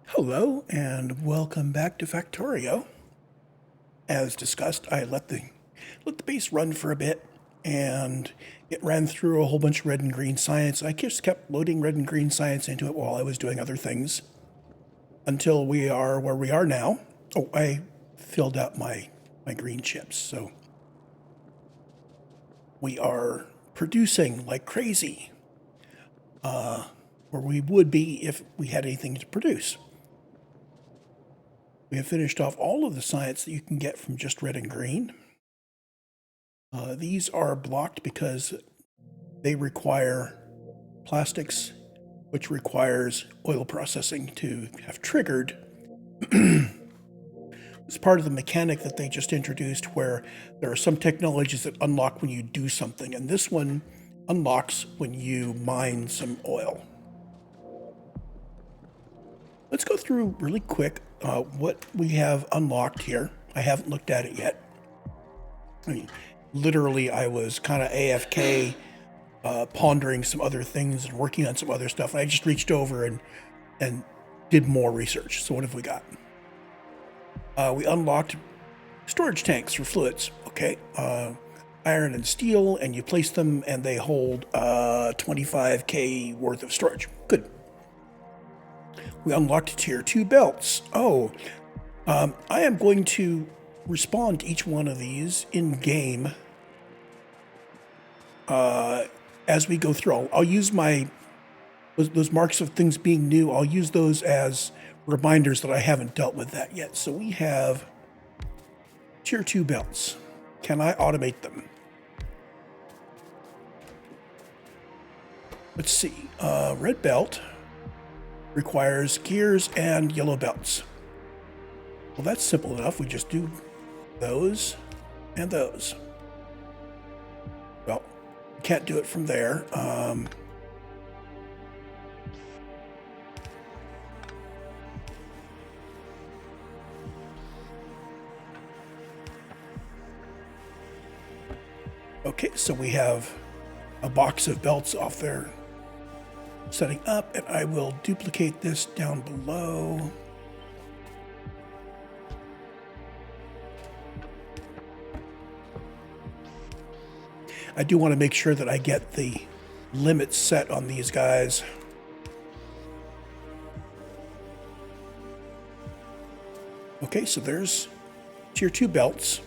Hello and welcome back to Factorio. As discussed, I let the base run for a bit, and it ran through a whole bunch of red and green science. I just kept loading red and green science into it while I was doing other things until we are where we are now. Oh, I filled up my green chips, so we are producing like crazy, where we would be if we had anything to produce. We have finished off all of the science that you can get from just red and green. These are blocked because they require plastics, which requires oil processing to have triggered. It's part of the mechanic that they just introduced where there are some technologies that unlock when you do something, and this one unlocks when you mine some oil. Let's go through really quick what we have unlocked here. I haven't looked at it yet. I mean, literally, I was kind of AFK pondering some other things and working on some other stuff. And I just reached over and did more research. So what have we got? We unlocked storage tanks for fluids. Okay. Iron and steel, and you place them and they hold 25K worth of storage. Good. We unlocked tier 2 belts. Oh, I am going to respond to each one of these in game as we go through. I'll use those marks of things being new. I'll use those as reminders that I haven't dealt with that yet. So we have tier 2 belts. Can I automate them? Let's see. Red belt requires gears and yellow belts. Well, that's simple enough. We just do those and those. Well, we can't do it from there. Okay, so we have a box of belts off there setting up, and I will duplicate this down below. I do want to make sure that I get the limits set on these guys. Okay, so there's tier 2 belts.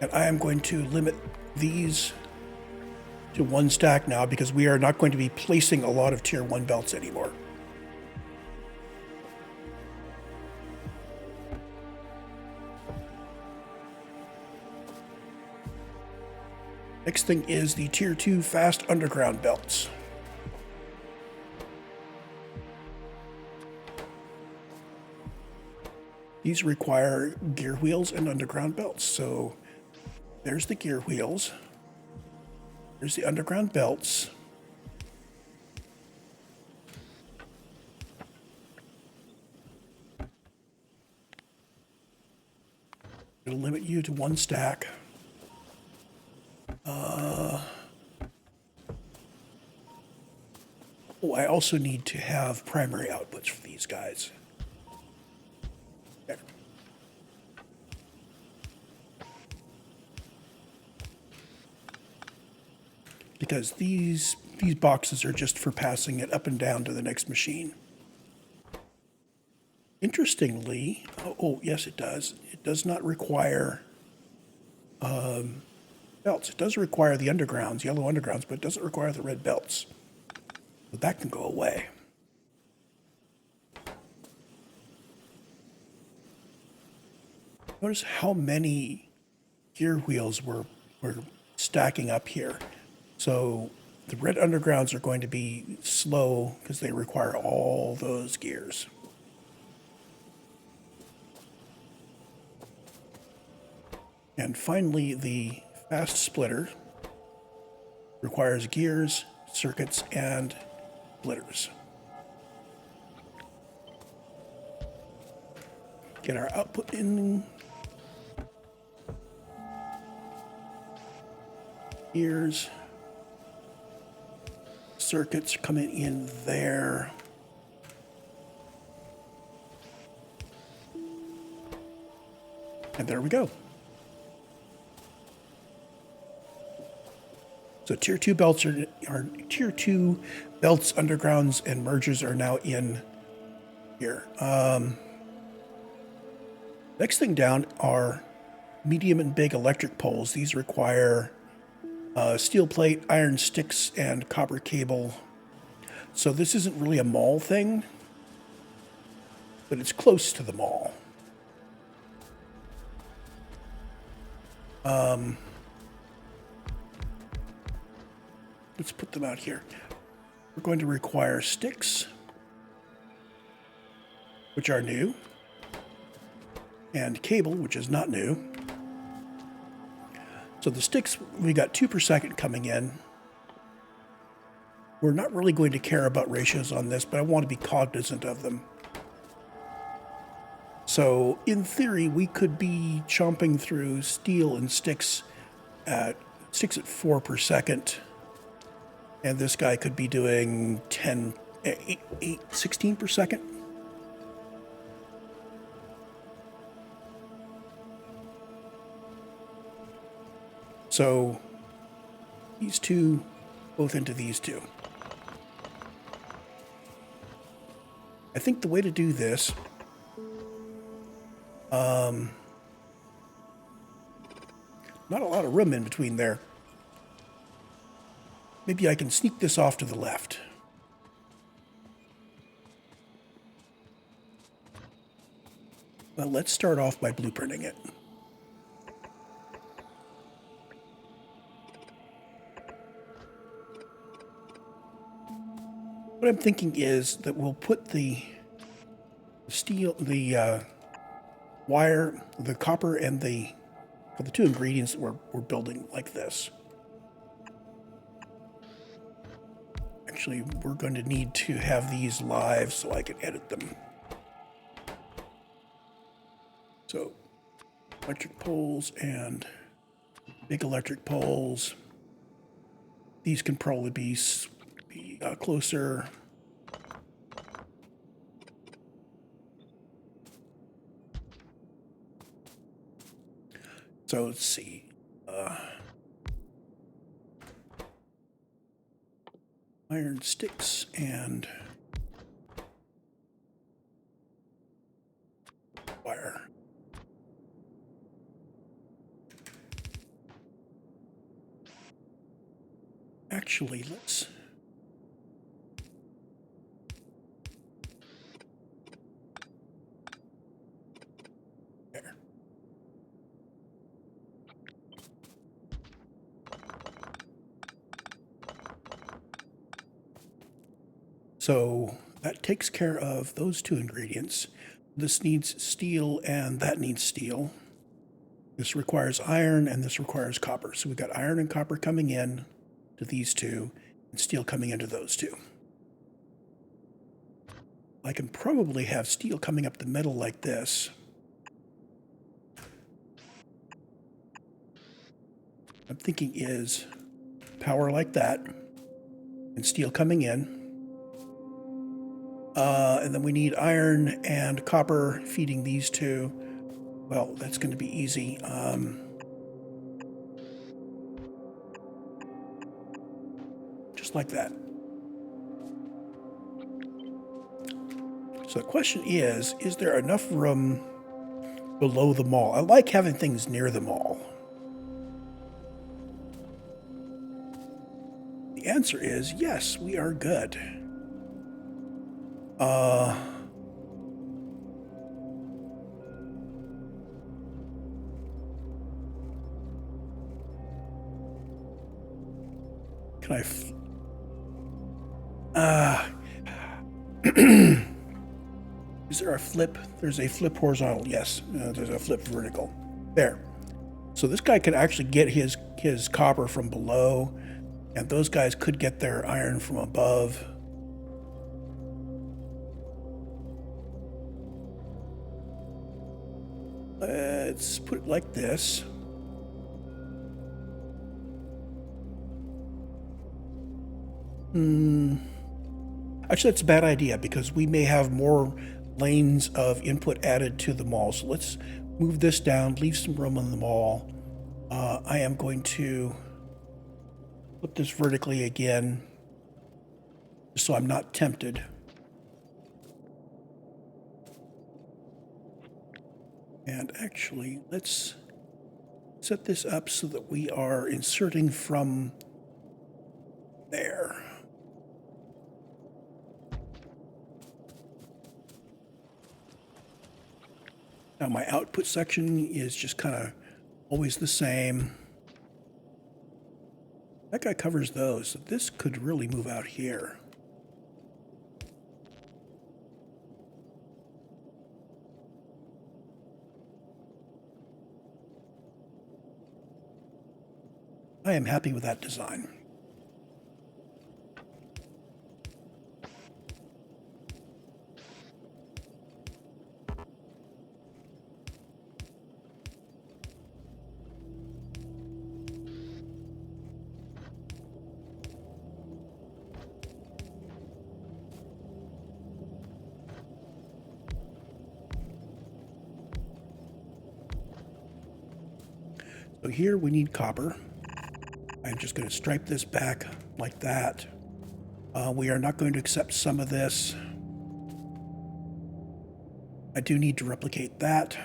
And I am going to limit these to 1 stack now because we are not going to be placing a lot of tier 1 belts anymore. Next thing is the tier 2 fast underground belts. These require gear wheels and underground belts. So there's the gear wheels. There's the underground belts. It'll limit you to 1 stack. I also need to have primary outputs for these guys. There. Because these boxes are just for passing it up and down to the next machine. Interestingly, oh yes, it does. It does not require belts. It does require the undergrounds, yellow undergrounds, but it doesn't require the red belts. But that can go away. Notice how many gear wheels we're stacking up here. So the red undergrounds are going to be slow because they require all those gears. And finally, the fast splitter requires gears, circuits, and splitters. Get our output in. Gears. Circuits coming in there. And there we go. So tier 2 belts are tier 2 belts, undergrounds, and merges are now in here. Next thing down are medium and big electric poles. These require steel plate, iron sticks, and copper cable. So this isn't really a mall thing, but it's close to the mall. Let's put them out here. We're going to require sticks, which are new, and cable, which is not new. So the sticks, we got 2 per second coming in. We're not really going to care about ratios on this, but I want to be cognizant of them. So in theory, we could be chomping through steel and sticks at 4 per second. And this guy could be doing 16 per second. So these two, both into these two. I think the way to do this, not a lot of room in between there. Maybe I can sneak this off to the left. Well, let's start off by blueprinting it. What I'm thinking is that we'll put the steel, the wire, the copper, and for the 2 ingredients that we're building like this. Actually, we're going to need to have these live so I can edit them. So, electric poles and big electric poles. These can probably be closer. So let's see. Iron sticks and wire. Actually, let's there. So that takes care of those 2 ingredients. This needs steel and that needs steel. This requires iron and this requires copper. So we've got iron and copper coming in to these 2 and steel coming into those 2. I can probably have steel coming up the middle like this. I'm thinking is power like that and steel coming in. And then we need iron and copper feeding these 2. Well, that's going to be easy. Just like that. So the question is there enough room below the mall? I like having things near the mall. The answer is yes, we are good. Can I is there a flip? There's a flip horizontal. Yes, there's a flip vertical. There. So this guy could actually get his copper from below, and those guys could get their iron from above. Let's put it like this. Actually, that's a bad idea because we may have more lanes of input added to the mall. So let's move this down, leave some room on the wall. I am going to flip this vertically again, just so I'm not tempted. And actually, let's set this up so that we are inserting from there. Now my output section is just kind of always the same. That guy covers those, so this could really move out here. I am happy with that design. So here we need copper. I'm just going to stripe this back like that. We are not going to accept some of this. I do need to replicate that.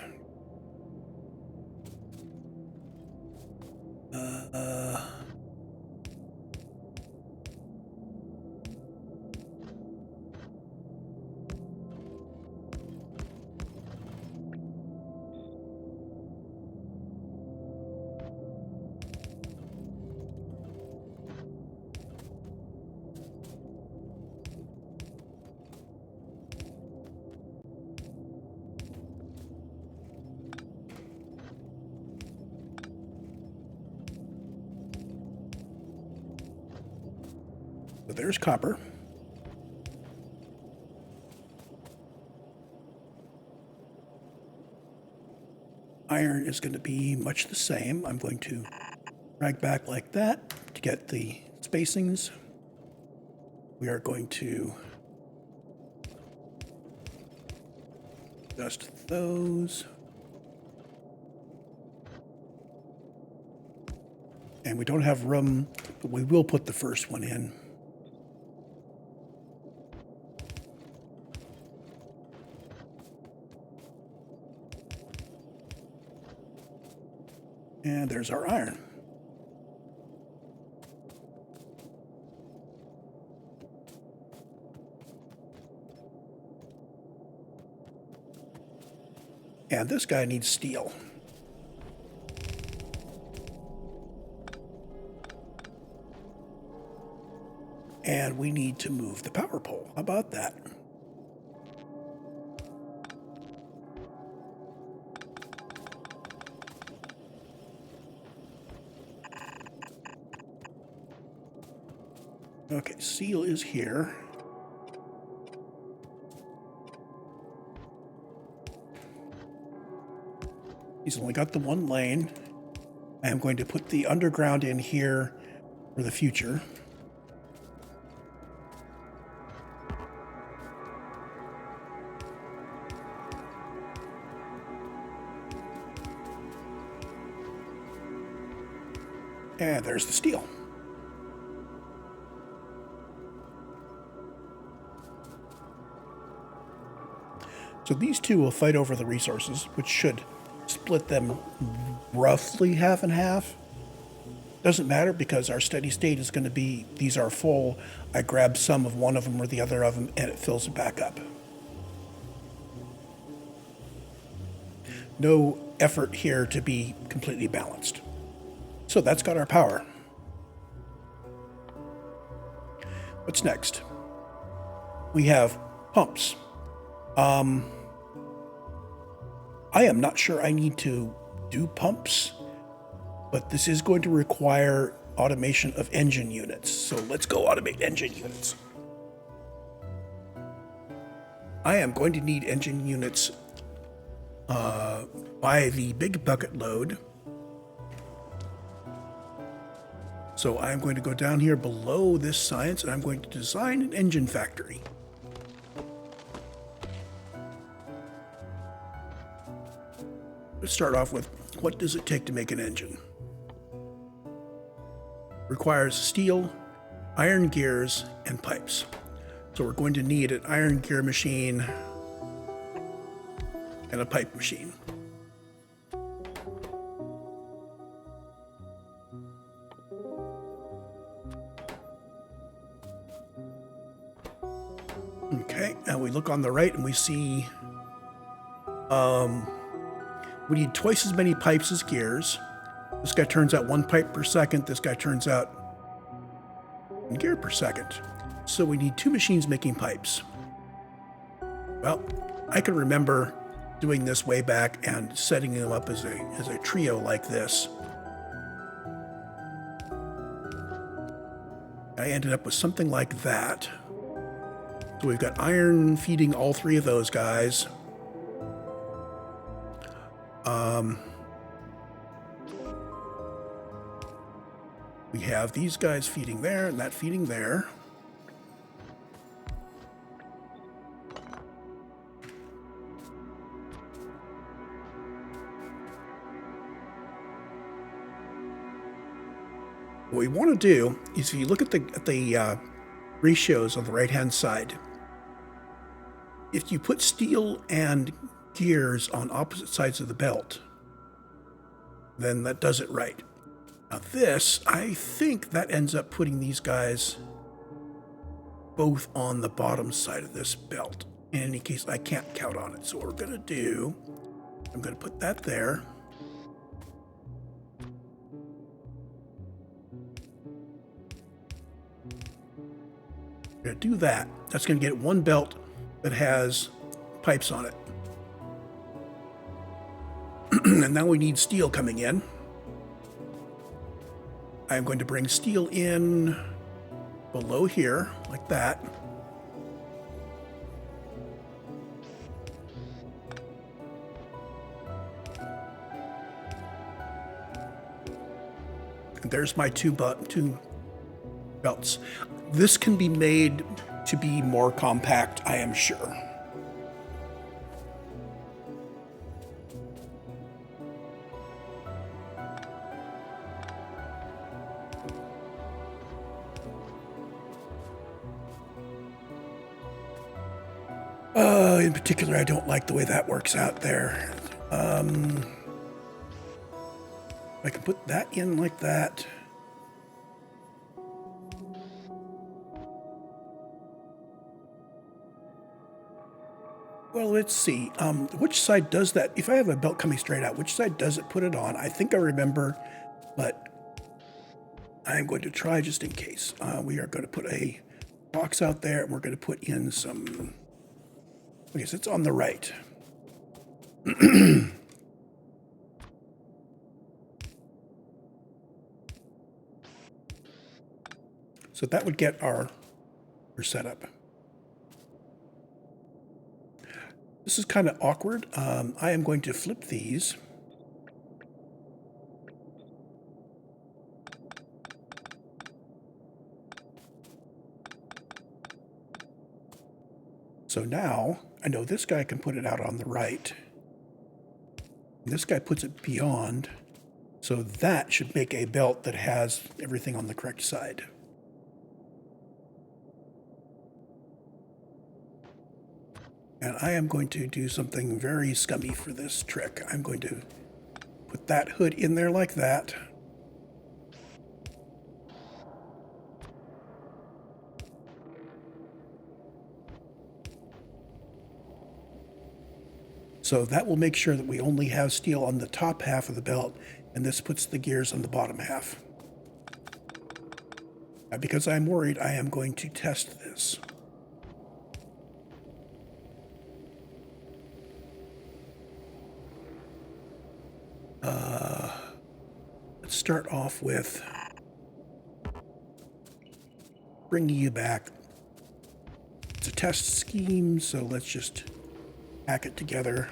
So there's copper. Iron is going to be much the same. I'm going to drag back like that to get the spacings. We are going to adjust those. And we don't have room, but we will put the first one in. And there's our iron. And this guy needs steel. And we need to move the power pole. How about that? Okay, seal is here. He's only got the one lane. I am going to put the underground in here for the future. And there's the steel. So these two will fight over the resources, which should split them roughly half and half. Doesn't matter because our steady state is going to be, these are full. I grab some of one of them or the other of them and it fills it back up. No effort here to be completely balanced. So that's got our power. What's next? We have pumps. I am not sure I need to do pumps, but this is going to require automation of engine units. So let's go automate engine units. I am going to need engine units by the big bucket load. So I'm going to go down here below this science and I'm going to design an engine factory. let's start off with, what does it take to make an engine? Requires steel, iron gears, and pipes. So we're going to need an iron gear machine and a pipe machine. Okay, and we look on the right and we see we need twice as many pipes as gears. This guy turns out 1 pipe per second. This guy turns out 1 gear per second. So we need 2 machines making pipes. Well, I can remember doing this way back and setting them up as a trio like this. I ended up with something like that. So we've got iron feeding all 3 of those guys. We have these guys feeding there and that feeding there. What we want to do is, if you look at the ratios on the right-hand side, if you put steel and gears on opposite sides of the belt, then that does it right. Now this, I think that ends up putting these guys both on the bottom side of this belt. In any case, I can't count on it. So what we're going to do, I'm going to put that there. I'm going to do that. That's going to get 1 belt that has pipes on it. And now we need steel coming in. I'm going to bring steel in below here, like that. And there's my 2 belts. This can be made to be more compact, I am sure. In particular, I don't like the way that works out there. I can put that in like that. Well, let's see. Which side does that? If I have a belt coming straight out, which side does it put it on? I think I remember, but I'm going to try just in case. We are going to put a box out there, and we're going to put in some... I guess it's on the right. So that would get our setup. This is kind of awkward. I am going to flip these. So now, I know this guy can put it out on the right. This guy puts it beyond. So that should make a belt that has everything on the correct side. And I am going to do something very scummy for this trick. I'm going to put that hood in there like that. So that will make sure that we only have steel on the top half of the belt, and this puts the gears on the bottom half. Now, because I'm worried, I am going to test this. Let's start off with bringing you back. It's a test scheme, so let's just hack it together.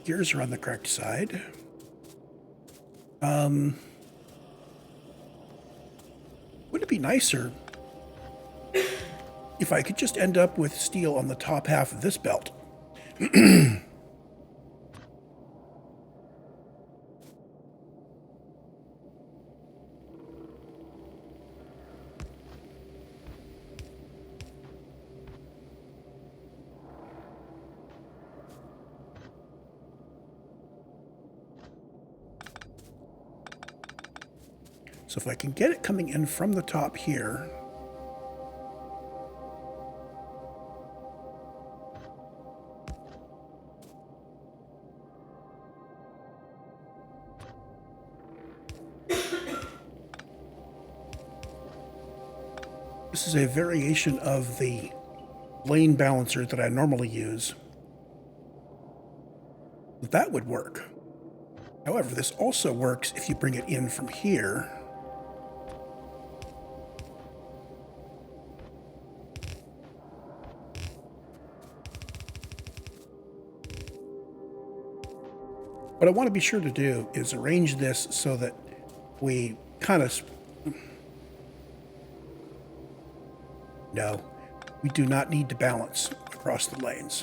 Gears are on the correct side. Would it be nicer if I could just end up with steel on the top half of this belt? So if I can get it coming in from the top here, this is a variation of the lane balancer that I normally use. That would work. However, this also works if you bring it in from here. What I want to be sure to do is arrange this so that we kind of... No, we do not need to balance across the lanes.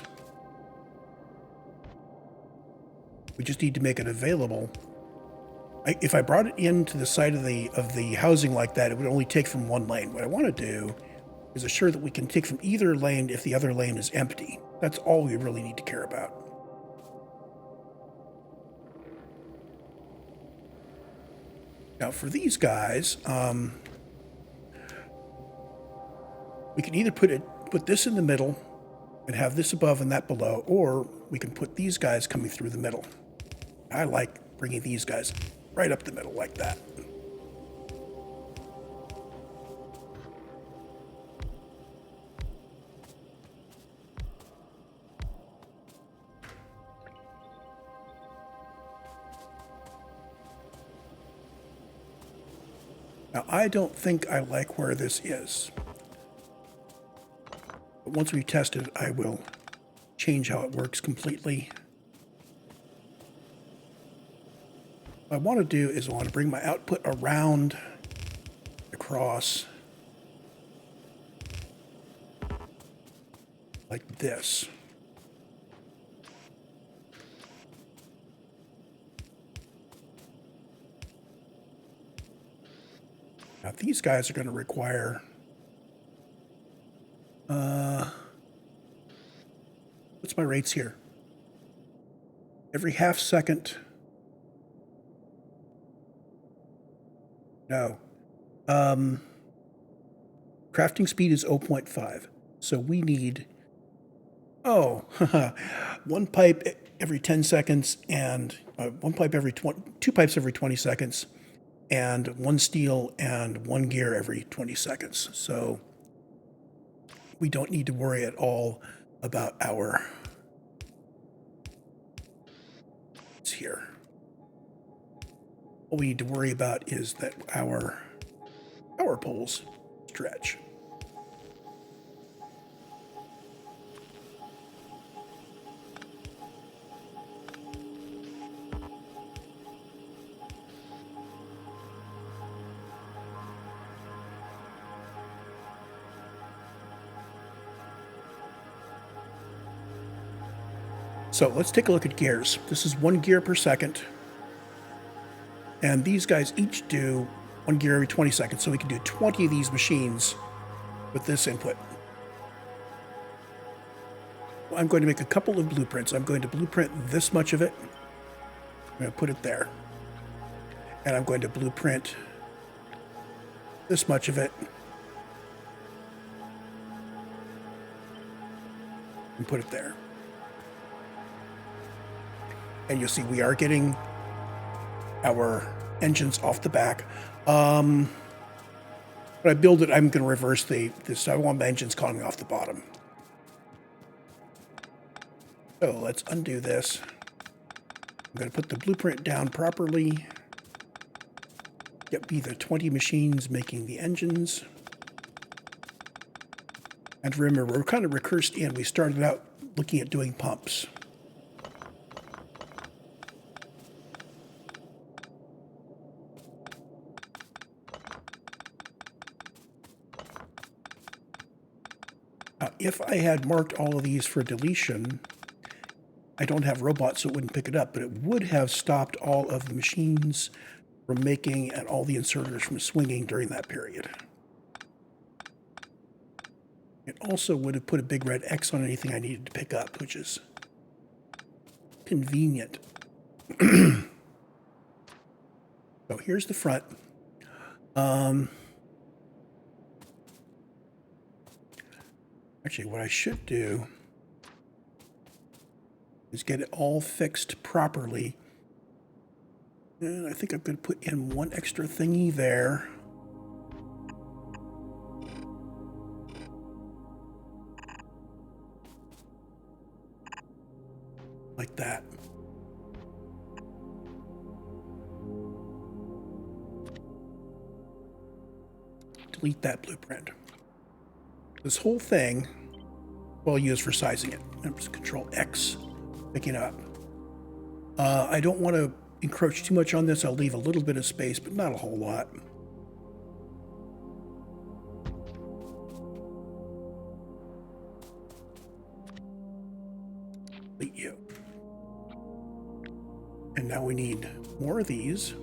We just need to make it available. If I brought it into the side of the housing like that, it would only take from one lane. What I want to do is assure that we can take from either lane if the other lane is empty. That's all we really need to care about. Now for these guys, we can either put this in the middle and have this above and that below, or we can put these guys coming through the middle. I like bringing these guys right up the middle like that. Now, I don't think I like where this is. But once we've tested, I will change how it works completely. What I want to do is I want to bring my output around across like this. Now these guys are going to require what's my rates here? Every half second. No. Crafting speed is 0.5. So we need, one pipe every 10 seconds and one pipe every 2 pipes every 20 seconds and one steel and one gear every 20 seconds. So we don't need to worry at all about our here. All we need to worry about is that our power poles stretch. So let's take a look at gears. This is 1 gear per second. And these guys each do 1 gear every 20 seconds. So we can do 20 of these machines with this input. I'm going to make a couple of blueprints. I'm going to blueprint this much of it. I'm going to put it there. And I'm going to blueprint this much of it. And put it there. And you'll see we are getting our engines off the back. When I build it, I'm going to reverse this. I want my engines coming off the bottom. So let's undo this. I'm going to put the blueprint down properly. Get be the 20 machines making the engines. And remember, we're kind of recursed in. We started out looking at doing pumps. If I had marked all of these for deletion, I don't have robots, so it wouldn't pick it up, but it would have stopped all of the machines from making and all the inserters from swinging during that period. It also would have put a big red X on anything I needed to pick up, which is convenient. So here's the front. Actually, what I should do is get it all fixed properly. And I think I'm going to put in one extra thingy there. Like that. Delete that blueprint. This whole thing, I'll use for sizing it. I'm just Control X, picking it up. I don't want to encroach too much on this. I'll leave a little bit of space, but not a whole lot. Delete you. And now we need more of these.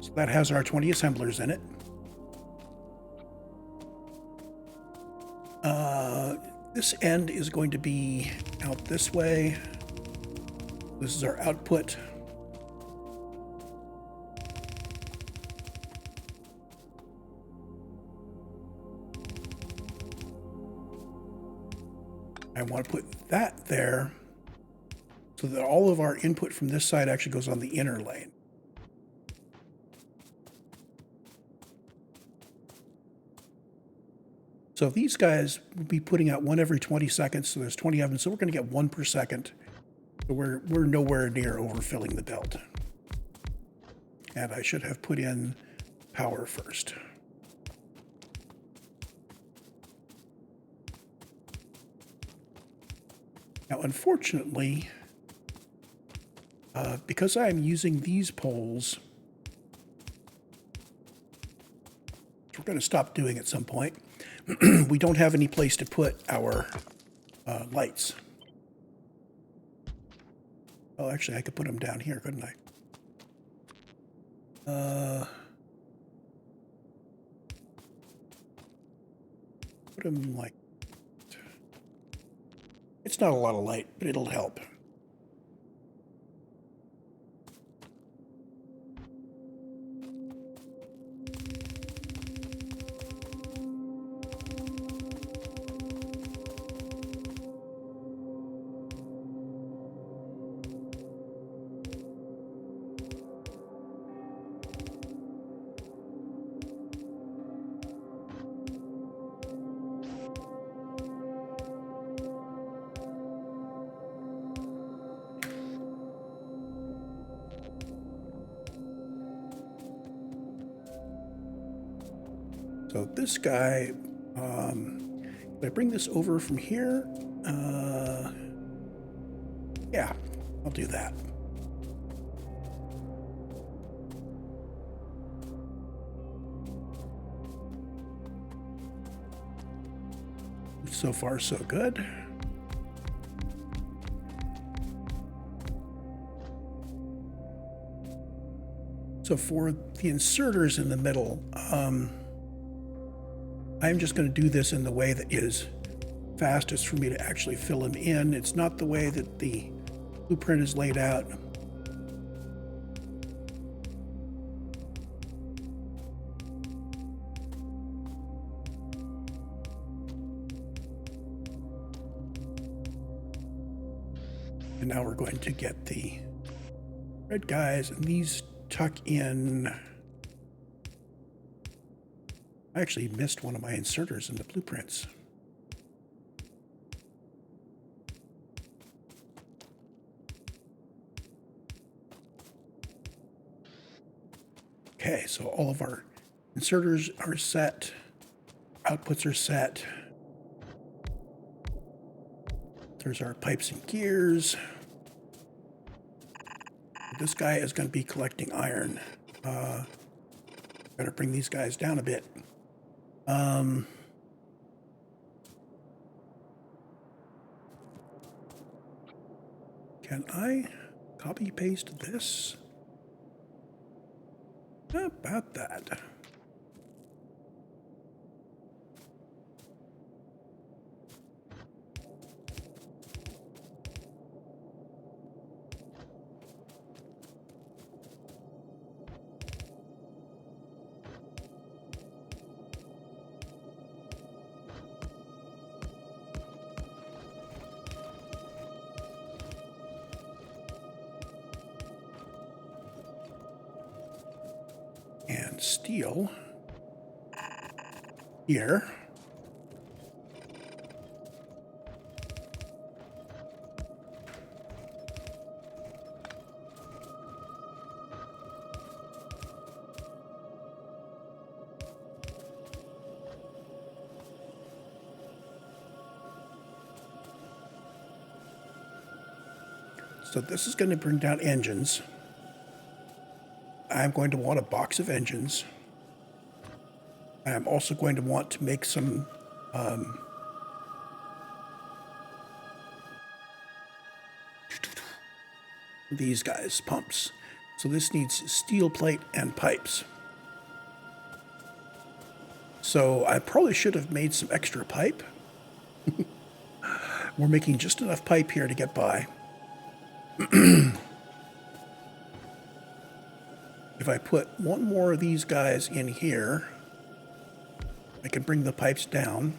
So that has our 20 assemblers in it. This end is going to be out this way. This is our output. I want to put that there so that all of our input from this side actually goes on the inner lane. So these guys will be putting out one every 20 seconds, so there's 20 of them, so we're going to get 1 per second. So we're nowhere near overfilling the belt. And I should have put in power first. Now, unfortunately, because I'm using these poles, we're going to stop doing at some point. We don't have any place to put our lights. Oh, actually, I could put them down here, couldn't I? Put them like... It's not a lot of light, but it'll help. So this guy, if I bring this over from here, yeah, I'll do that. So far, so good. So for the inserters in the middle, I'm just going to do this in the way that is fastest for me to actually fill them in. It's not the way that the blueprint is laid out. And now we're going to get the red guys, and these tuck in. I actually missed one of my inserters in the blueprints. Okay, so all of our inserters are set, outputs are set. There's our pipes and gears. This guy is going to be collecting iron. Better bring these guys down a bit. Can I copy paste this? How about that? And steel here. So this is going to bring down engines. I'm going to want a box of engines. I'm also going to want to make some these guys, pumps. So this needs steel plate and pipes. So I probably should have made some extra pipe. We're making just enough pipe here to get by. If I put one more of these guys in here, I can bring the pipes down.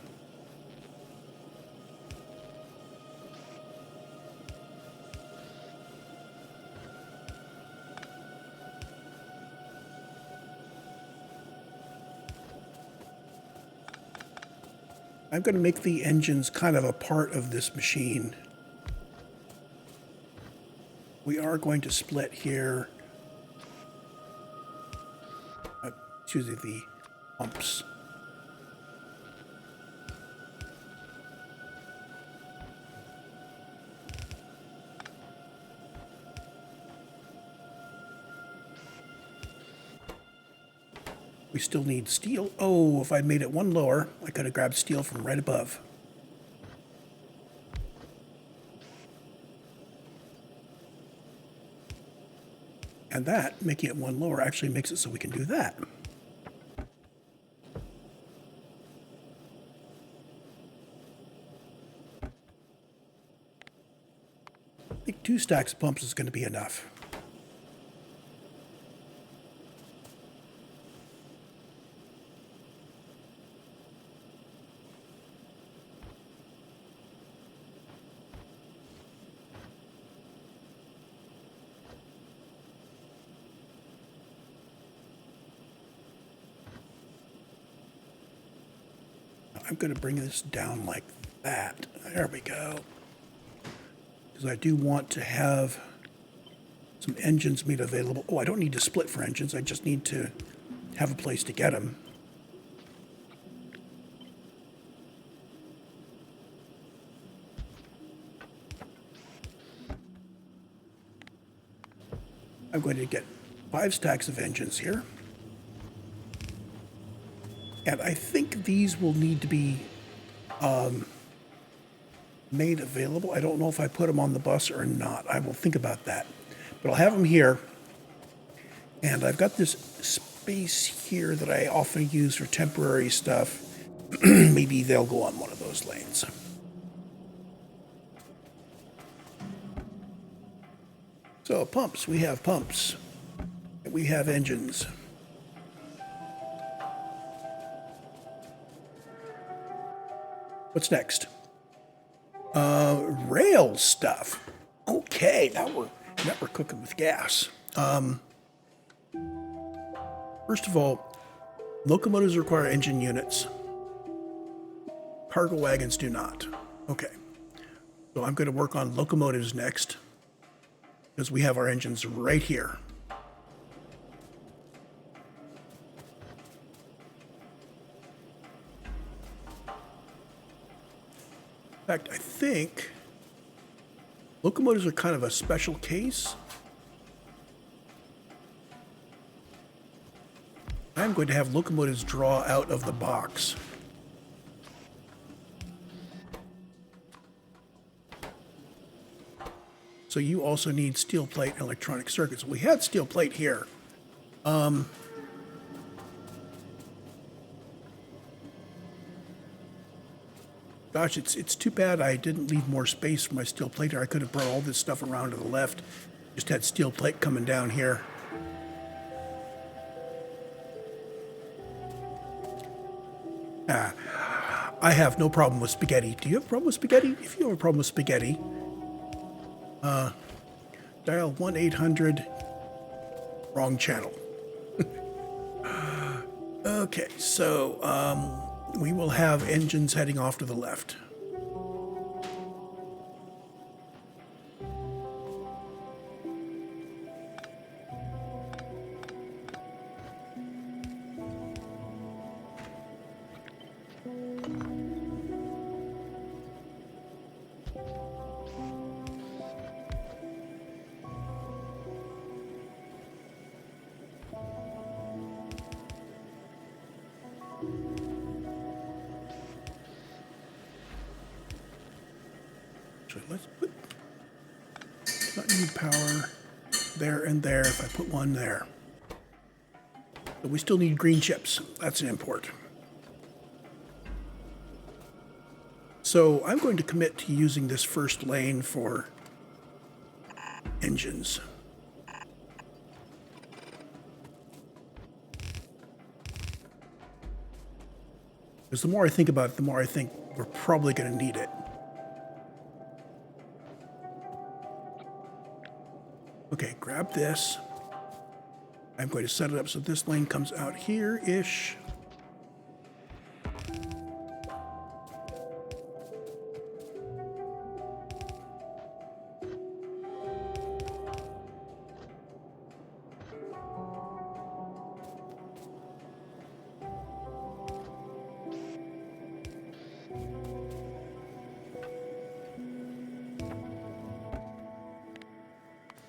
I'm going to make the engines kind of a part of this machine. We are going to split here. Excuse me, the pumps. We still need steel. Oh, if I'd made it one lower, I could have grabbed steel from right above. And that, making it one lower, actually makes it so we can do that. I think 2 stacks of pumps is going to be enough. I'm going to bring this down like that. There we go. Because I do want to have some engines made available. Oh, I don't need to split for engines. I just need to have a place to get them. I'm going to get 5 stacks of engines here. And I think these will need to be made available. I don't know if I put them on the bus or not. I will think about that. But I'll have them here. And I've got this space here that I often use for temporary stuff. Maybe they'll go on one of those lanes. So pumps, we have pumps. We have engines. What's next? Rail stuff. Okay, now we're cooking with gas. First of all, locomotives require engine units. Cargo wagons do not. Okay, so I'm going to work on locomotives next because we have our engines right here. In fact, I think locomotives are kind of a special case I'm going to have locomotives draw out of the box. So you also need steel plate and electronic circuits. We had steel plate here. Gosh, it's too bad I didn't leave more space for my steel plate here. I could have brought all this stuff around to the left. Just had steel plate coming down here. I have no problem with spaghetti. Do you have a problem with spaghetti? If you have a problem with spaghetti, dial 1-800, wrong channel. Okay, so we will have engines heading off to the left. So let's put, not need power there and there if I put one there. But we still need green chips. That's an import. So I'm going to commit to using this first lane for engines. Because the more I think about it, the more I think we're probably going to need it. Okay, grab this. I'm going to set it up so this lane comes out here-ish.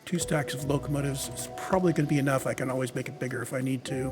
Two stacks of locomotives is probably going to be enough. I can always make it bigger if I need to.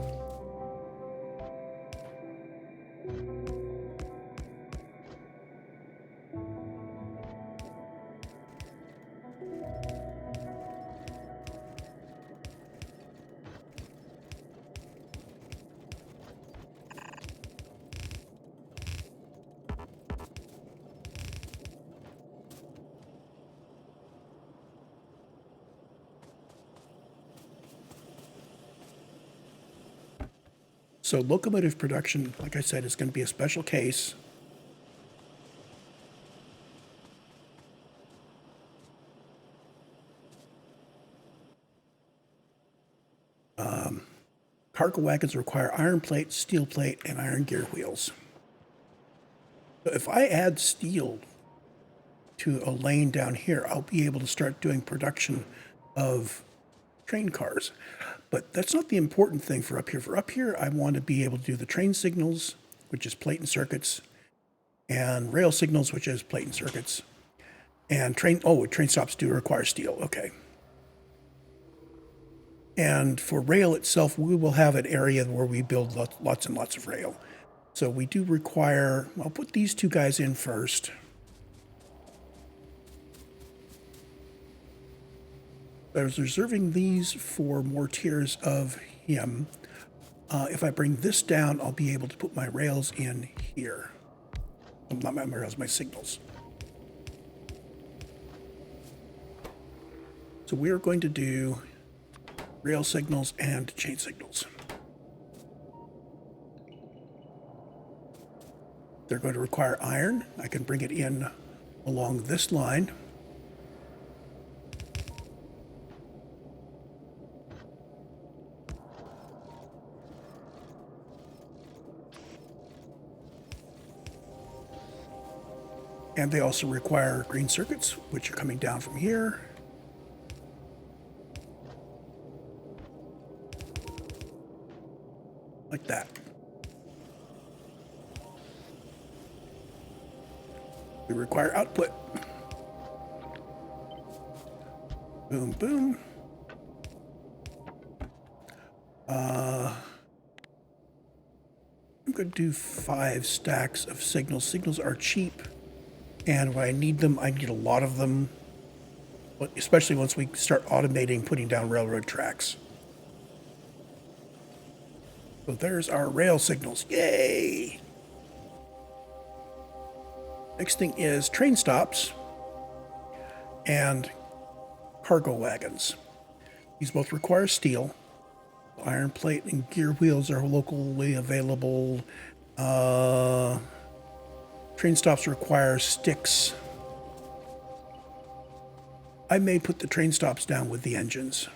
So locomotive production, like I said, is going to be a special case. Cargo wagons require iron plate, steel plate, and iron gear wheels. So if I add steel to a lane down here, I'll be able to start doing production of train cars. But that's not the important thing for up here. For up here, I want to be able to do the train signals, which is plate and circuits, and rail signals, which is plate and circuits. And train stops do require steel. Okay. And for rail itself, we will have an area where we build lots and lots of rail. So we do require, I'll put these two guys in first. I was reserving these for more tiers of him. If I bring this down, I'll be able to put my rails in here. Not my rails, my signals. So we are going to do rail signals and chain signals. They're going to require iron. I can bring it in along this line. And they also require green circuits, which are coming down from here. Like that. We require output. Boom, boom. going to do 5 stacks of signals. Signals are cheap, and when I need them, I need a lot of them, but especially once we start automating putting down railroad tracks. So there's our rail signals. Yay! Next thing is train stops and cargo wagons. These both require steel. Iron plate and gear wheels are locally available. Train stops require sticks. I may put the train stops down with the engines.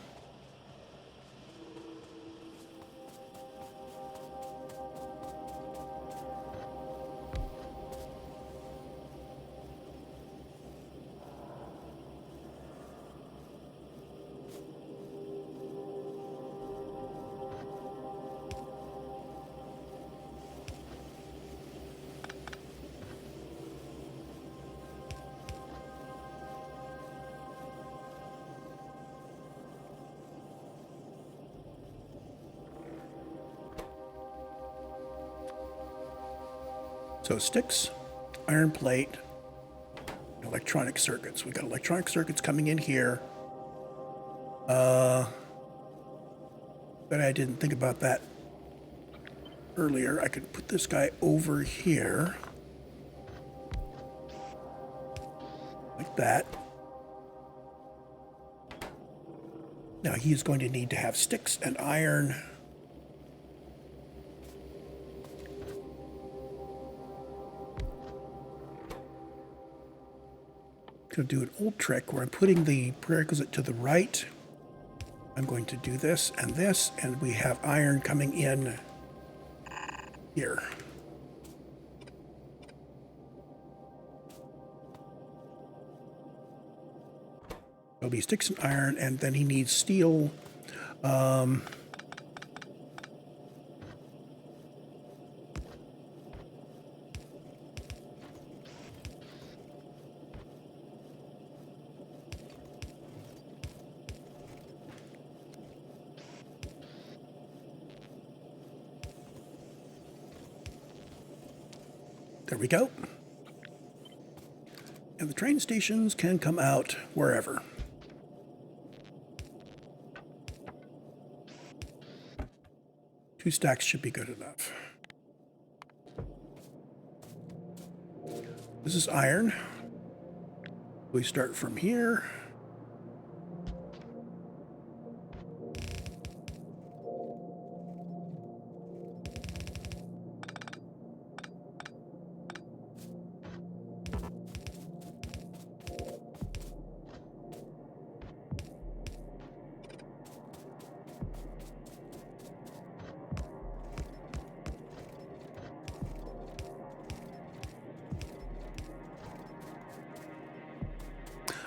So sticks, iron plate, electronic circuits. We've got electronic circuits coming in here. But I didn't think about that earlier. I could put this guy over here. Like that. Now he is going to need to have sticks and iron. Going to do an old trick where I'm putting the prerequisite to the right. I'm going to do this, and we have iron coming in here. There'll be sticks and iron, and then he needs steel. There we go. And the train stations can come out wherever. Two stacks should be good enough. This is iron. We start from here.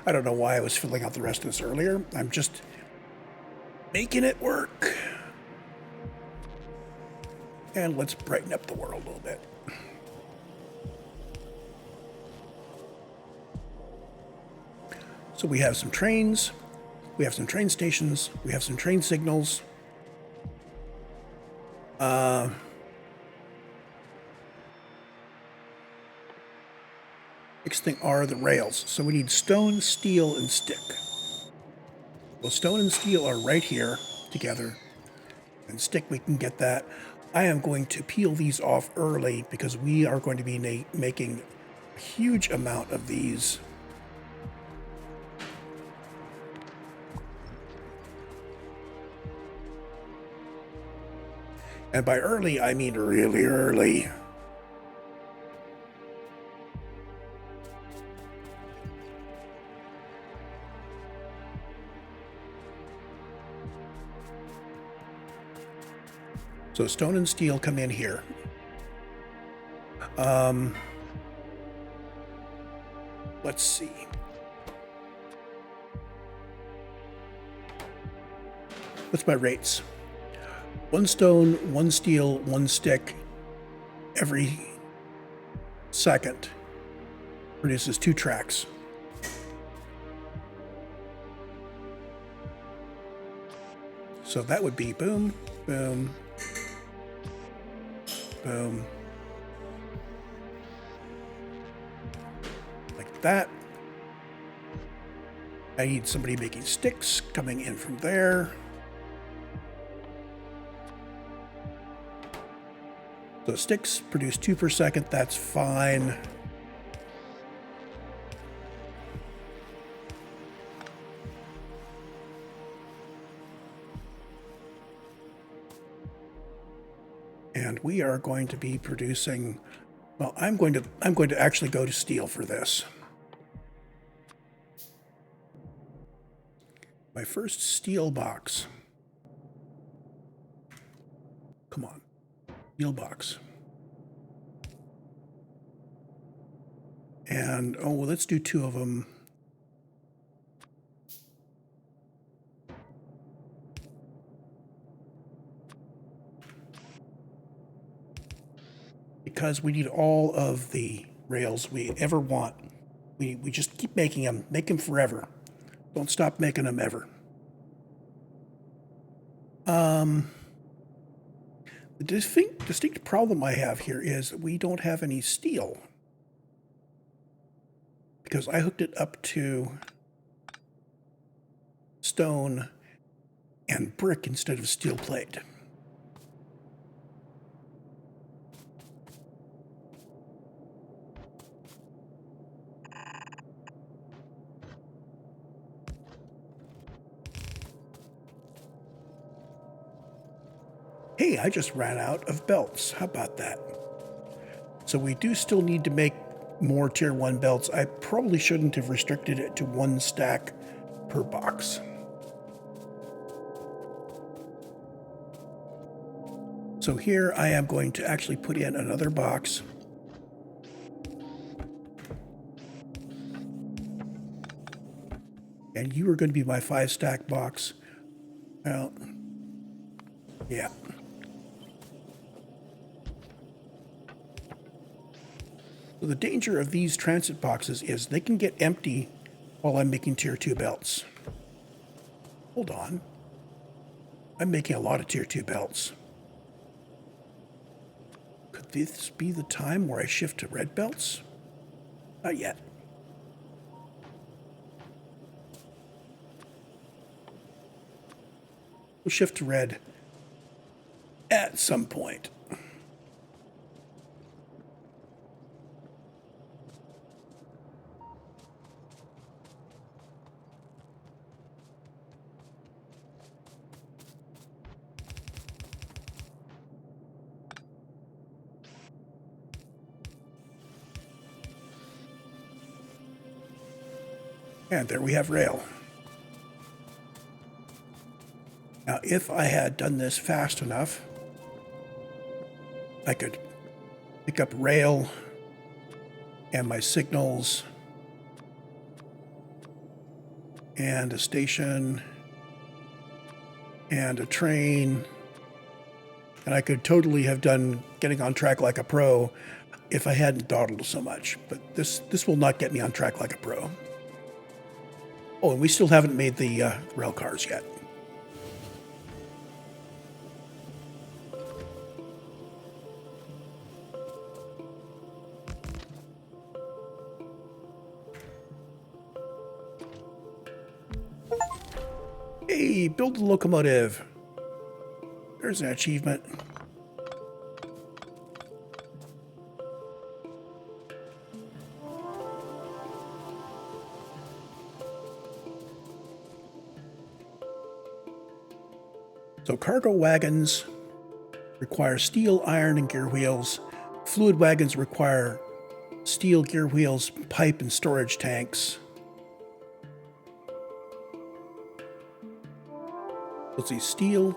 I don't know why I was filling out the rest of this earlier. I'm just making it work. And let's brighten up the world a little bit. So we have some trains, we have some train stations, we have some train signals. Next thing are the rails. So we need stone, steel, and stick. Well, stone and steel are right here together. And stick, we can get that. I am going to peel these off early because we are going to be making a huge amount of these. And by early, I mean really early. So stone and steel come in here. Let's see. What's my rates? 1 stone, 1 steel, 1 stick every second produces 2 tracks. So that would be boom, boom, Boom. Like that. I need somebody making sticks coming in from there. So sticks produce 2 per second. That's fine. And we are going to be producing, well, I'm going to actually go to steel for this. My first steel box. Come on. Steel box. And, oh, well, let's do 2 of them. Because we need all of the rails we ever want. We just keep making them. Make them forever. Don't stop making them ever. The distinct problem I have here is that we don't have any steel. Because I hooked it up to stone and brick instead of steel plate. Hey, I just ran out of belts. How about that? So we do still need to make more tier 1 belts. I probably shouldn't have restricted it to 1 stack per box. So here I am going to actually put in another box. And you are going to be my 5 stack box. Well, yeah. So the danger of these transit boxes is they can get empty while I'm making tier 2 belts. Hold on. I'm making a lot of tier 2 belts. Could this be the time where I shift to red belts? Not yet. We'll shift to red at some point. And there we have rail. Now, if I had done this fast enough, I could pick up rail and my signals and a station and a train, and I could totally have done getting on track like a pro if I hadn't dawdled so much. But this will not get me on track like a pro. Oh, and we still haven't made the rail cars yet. Hey, build the locomotive. There's an achievement. So cargo wagons require steel, iron, and gear wheels. Fluid wagons require steel, gear wheels, pipe, and storage tanks. Let's see, steel,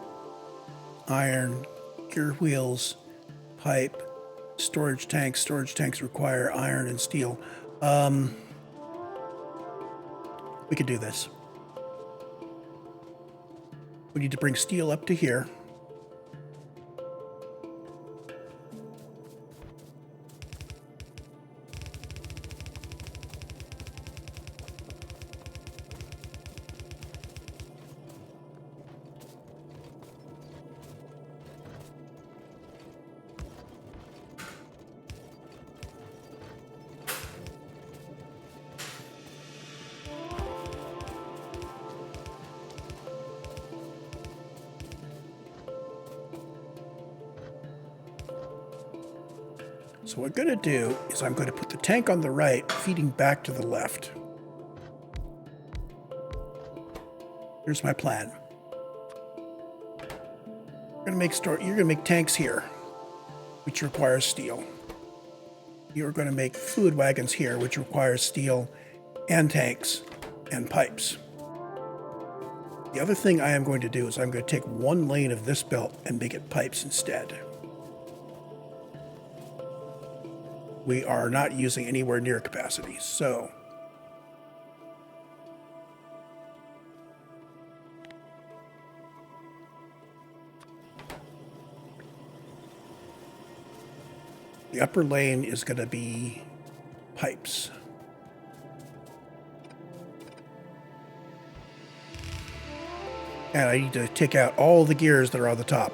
iron, gear wheels, pipe, storage tanks. Storage tanks require iron and steel. We could do this. We need to bring steel up to here. So what I'm going to do is I'm going to put the tank on the right, feeding back to the left. Here's my plan. You're going to make tanks here, which requires steel. You're going to make fluid wagons here, which requires steel and tanks and pipes. The other thing I am going to do is I'm going to take one lane of this belt and make it pipes instead. We are not using anywhere near capacity, so the upper lane is going to be pipes. And I need to take out all the gears that are on the top.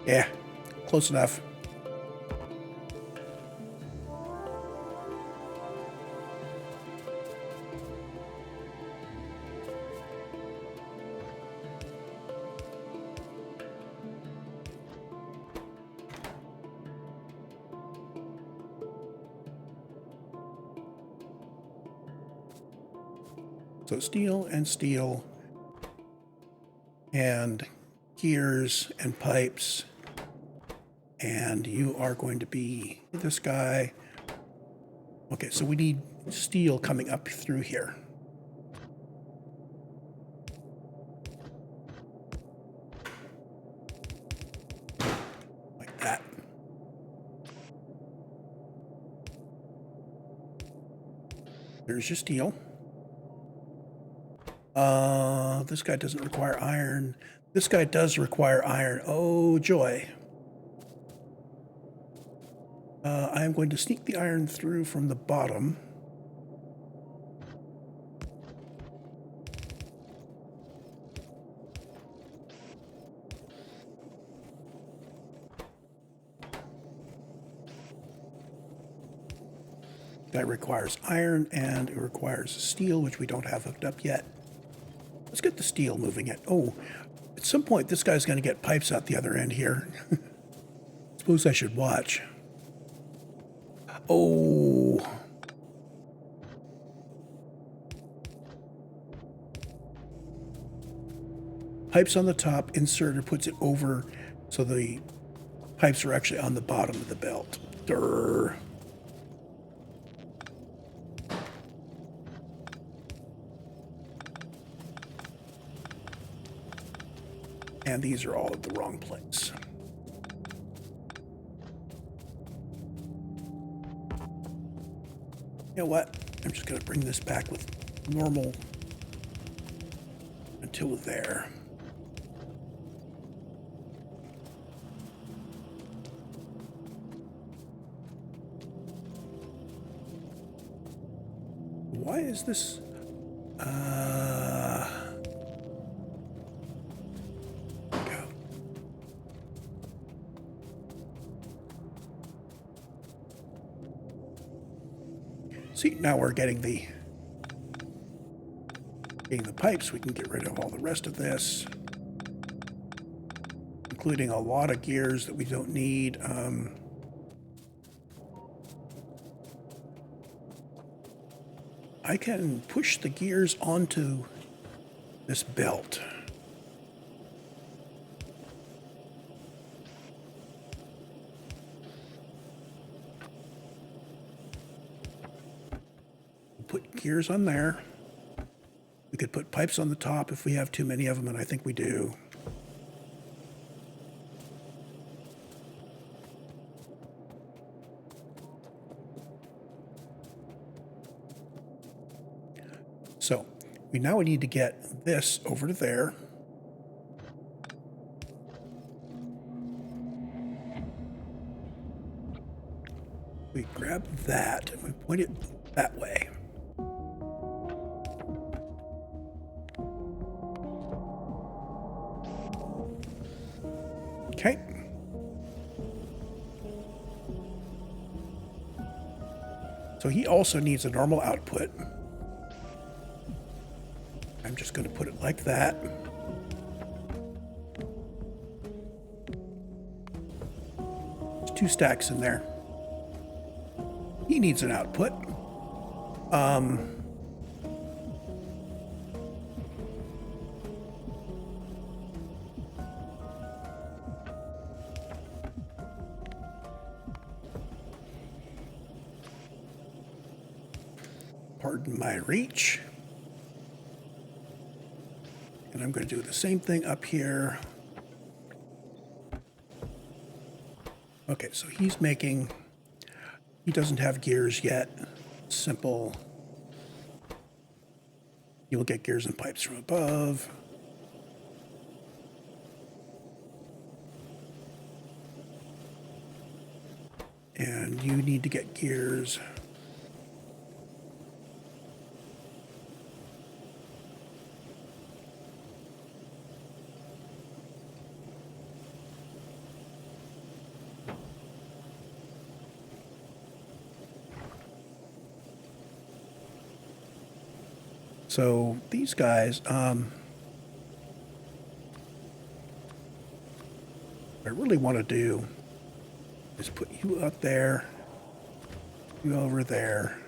Yeah, close enough. So steel and gears and pipes. And you are going to be this guy. Okay, so we need steel coming up through here. Like that. There's your steel. This guy doesn't require iron. This guy does require iron. Oh, joy. I am going to sneak the iron through from the bottom. That requires iron, and it requires steel, which we don't have hooked up yet. Let's get the steel moving it. Oh, at some point, this guy's going to get pipes out the other end here. Suppose I should watch. Oh. Pipes on the top, inserter puts it over, so the pipes are actually on the bottom of the belt. Durr. And these are all at the wrong place. You know what? I'm just going to bring this back with normal until there. Why is this? Go. See, now we're getting the pipes. We can get rid of all the rest of this, including a lot of gears that we don't need. I can push the gears onto this belt. Put gears on there. We could put pipes on the top if we have too many of them, and I think we do. So we now need to get this over to there. We grab that and we point it that way. Okay. So he also needs a normal output. I'm just going to put it like that. There's 2 stacks in there. He needs an output. Pardon my reach. And I'm going to do the same thing up here. Okay, so he's making, he doesn't have gears yet. Simple. You will get gears and pipes from above. And you need to get gears. So these guys, what I really want to do is put you up there, you over there,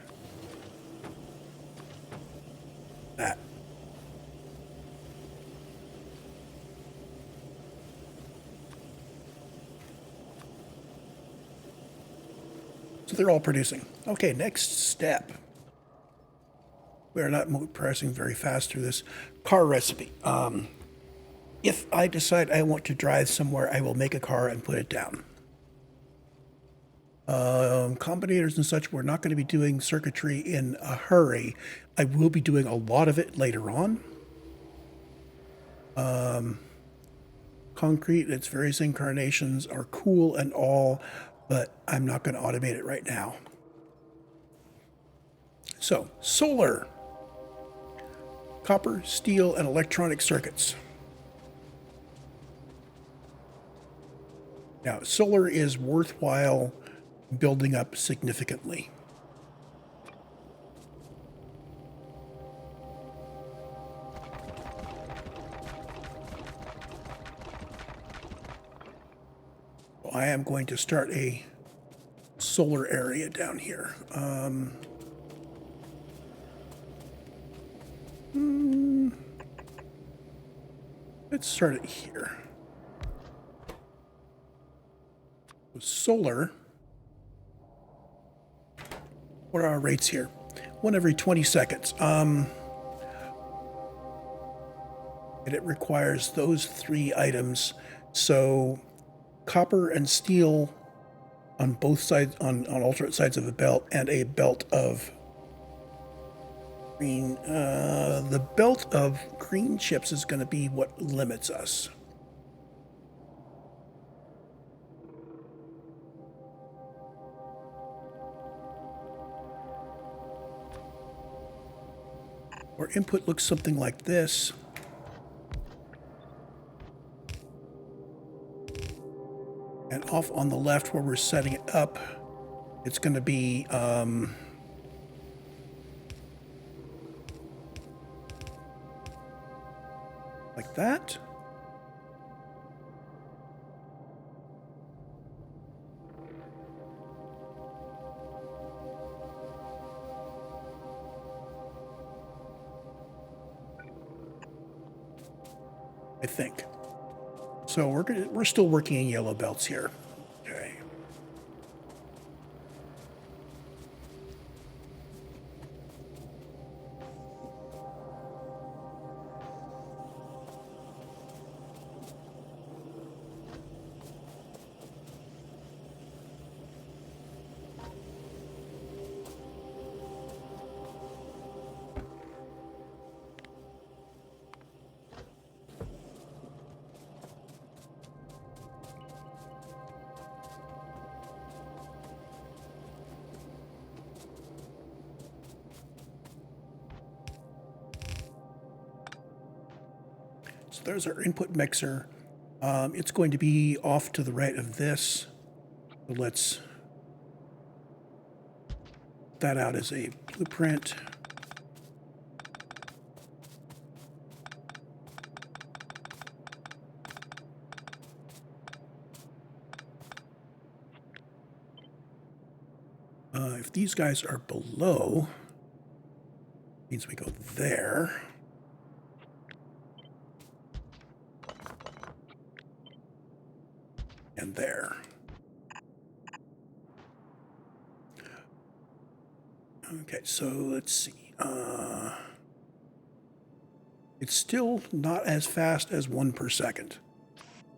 that. So they're all producing. Okay, next step. We are not progressing very fast through this car recipe. If I decide I want to drive somewhere, I will make a car and put it down. Combinators and such, we're not going to be doing circuitry in a hurry. I will be doing a lot of it later on. Concrete, its various incarnations are cool and all, but I'm not going to automate it right now. So, solar. Copper, steel, and electronic circuits. Now, solar is worthwhile building up significantly. I am going to start a solar area down here. Let's start it here. Solar. What are our rates here? 1 every 20 seconds. And it requires those 3 items. So copper and steel on both sides, on alternate sides of a belt, and a belt of green. The belt of green chips is going to be what limits us. Our input looks something like this. And off on the left where we're setting it up, it's going to be like that. I think. So we're still working in yellow belts here. Okay. So there's our input mixer. It's going to be off to the right of this. So let's put that out as a blueprint. If these guys are below, means we go there. And there. Okay, so let's see. It's still not as fast as 1 per second.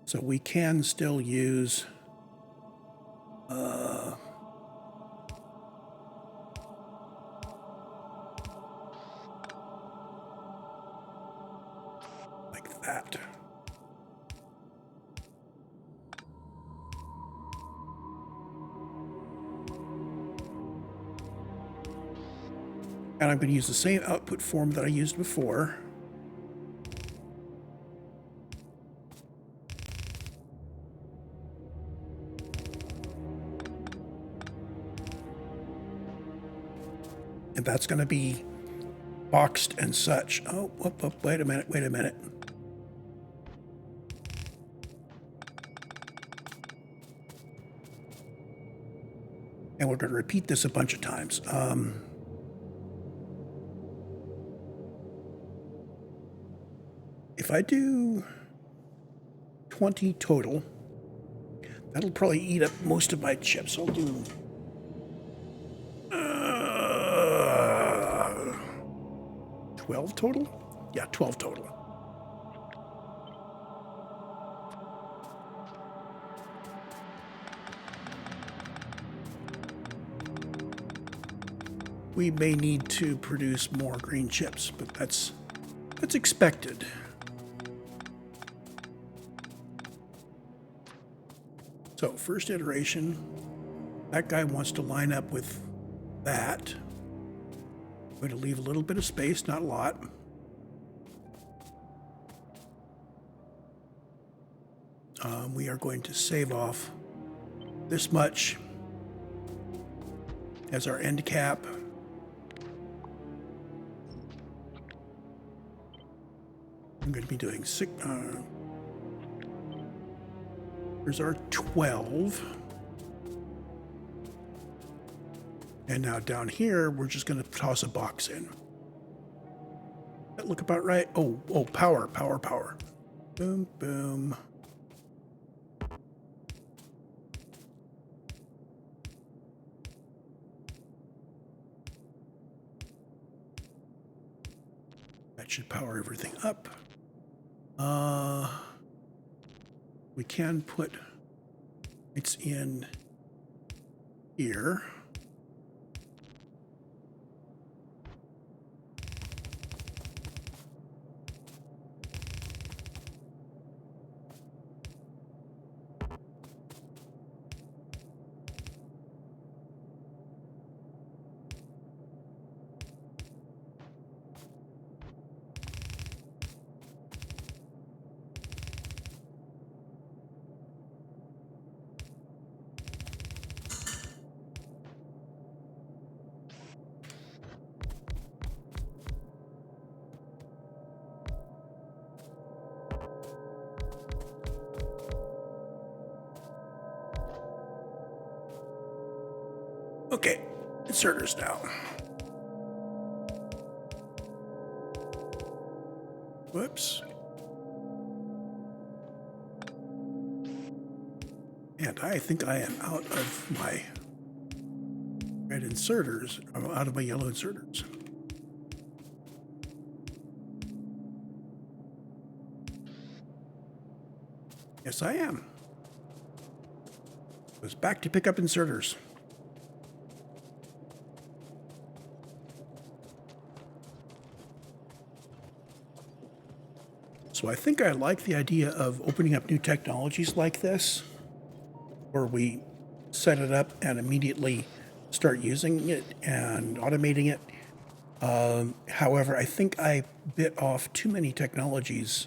So we can still use like that. And I'm going to use the same output form that I used before. And that's going to be boxed and such. Oh, wait a minute. And we're going to repeat this a bunch of times. If I do 20 total, that'll probably eat up most of my chips. I'll do 12 total? Yeah, 12 total. We may need to produce more green chips, but that's expected. So first iteration, that guy wants to line up with that. I'm going to leave a little bit of space, not a lot. We are going to save off this much as our end cap. I'm going to be doing six. Here's our 12. And now down here, we're just going to toss a box in. That look about right? Oh, power. Boom, boom. That should power everything up. We can put it's in here. Okay, inserters now. Whoops. And I think I am out of my red inserters. I'm out of my yellow inserters. Yes, I am. I was back to pick up inserters. So I think I like the idea of opening up new technologies like this, where we set it up and immediately start using it and automating it. However, I think I bit off too many technologies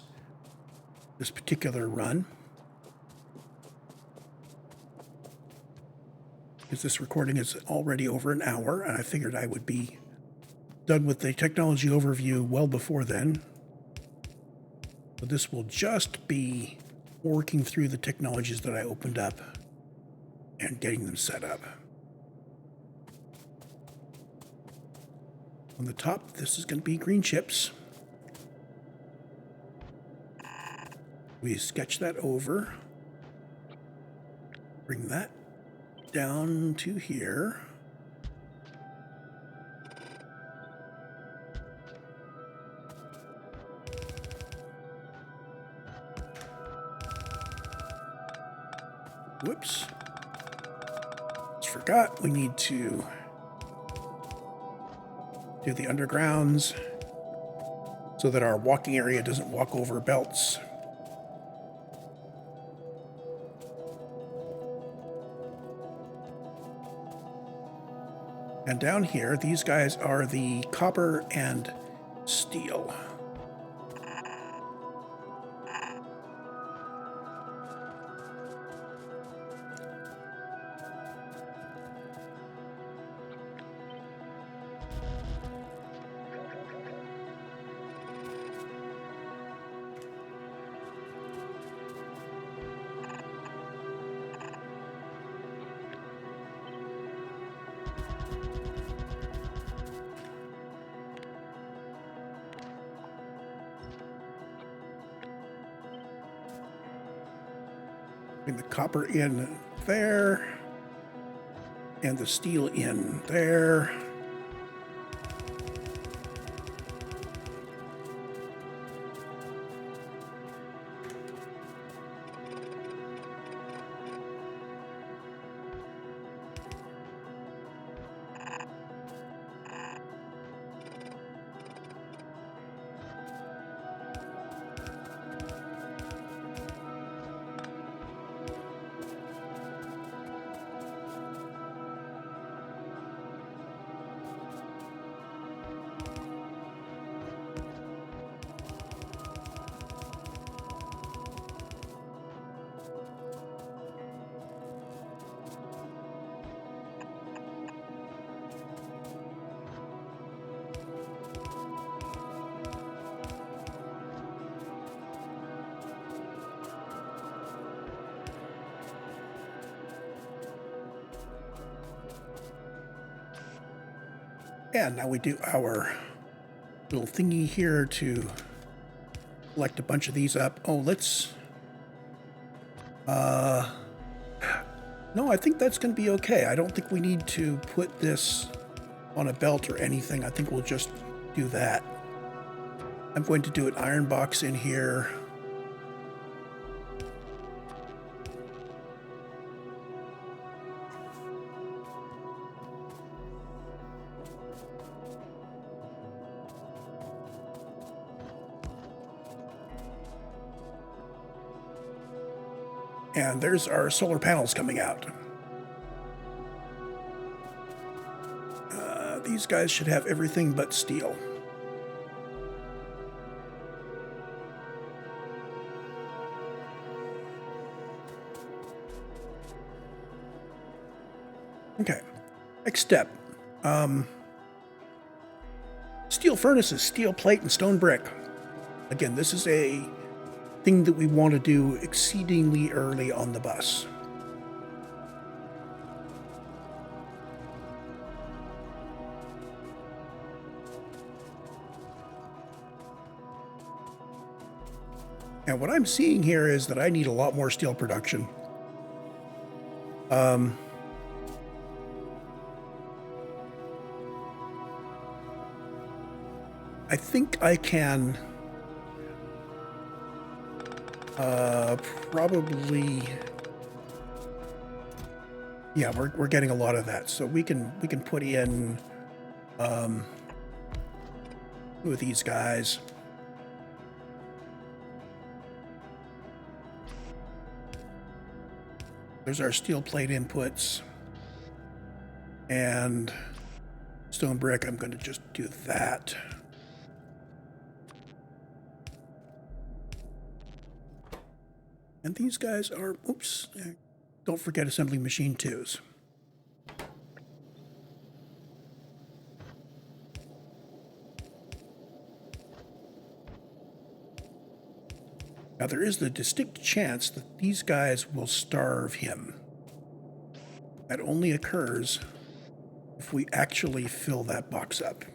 this particular run. because this recording is already over an hour, and I figured I would be done with the technology overview well before then. So this will just be working through the technologies that I opened up and getting them set up. On the top, this is going to be green chips. We sketch that over. Bring that down to here. Whoops. Just forgot we need to do the undergrounds so that our walking area doesn't walk over belts. And down here, these guys are the copper and steel. Bring the copper in there, and the steel in there. And now we do our little thingy here to collect a bunch of these up. Oh, let's... No, I think that's going to be okay. I don't think we need to put this on a belt or anything. I think we'll just do that. I'm going to do an iron box in here. And there's our solar panels coming out. These guys should have everything but steel. Okay, next step. Steel furnaces, steel plate, and stone brick. Again, this is a thing that we want to do exceedingly early on the bus. And what I'm seeing here is that I need a lot more steel production. I think I can probably, yeah, we're getting a lot of that, so we can put in two of these guys. There's our steel plate inputs. And stone brick, I'm going to just do that. And these guys are, oops, don't forget assembly machine 2s. Now, there is the distinct chance that these guys will starve him. That only occurs if we actually fill that box up.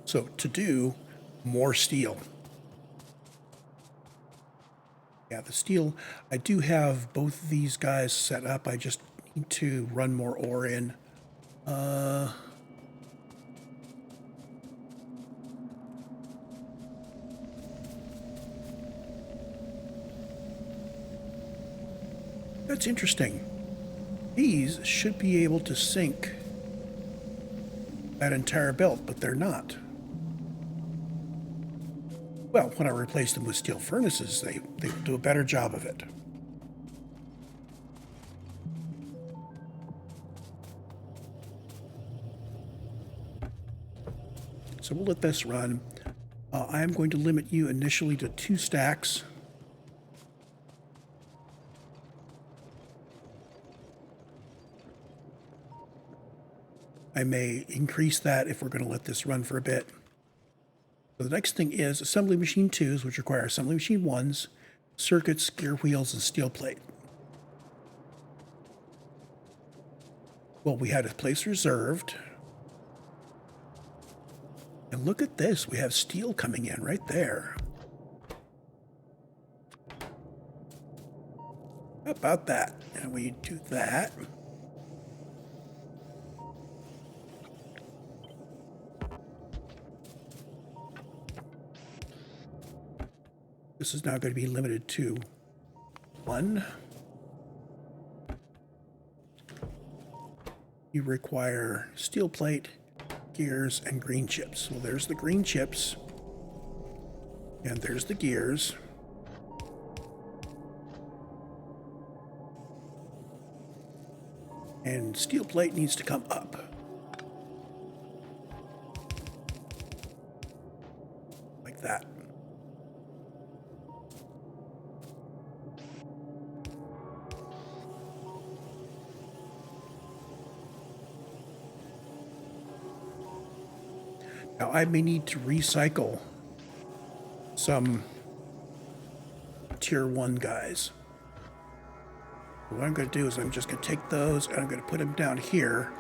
So, to do more steel. Yeah, the steel, I do have both of these guys set up. I just need to run more ore in. That's interesting. These should be able to sink that entire belt, but they're not. Well, when I replace them with steel furnaces, they do a better job of it. So we'll let this run. I am going to limit you initially to 2 stacks. I may increase that if we're going to let this run for a bit. So the next thing is assembly machine 2s, which require assembly machine 1s, circuits, gear wheels, and steel plate. Well, we had a place reserved. And look at this. We have steel coming in right there. How about that? And we do that. This is now going to be limited to 1. You require steel plate, gears, and green chips. Well, there's the green chips. And there's the gears. And steel plate needs to come up. Like that. Now, I may need to recycle some tier 1 guys. What I'm going to do is I'm just going to take those and I'm going to put them down here.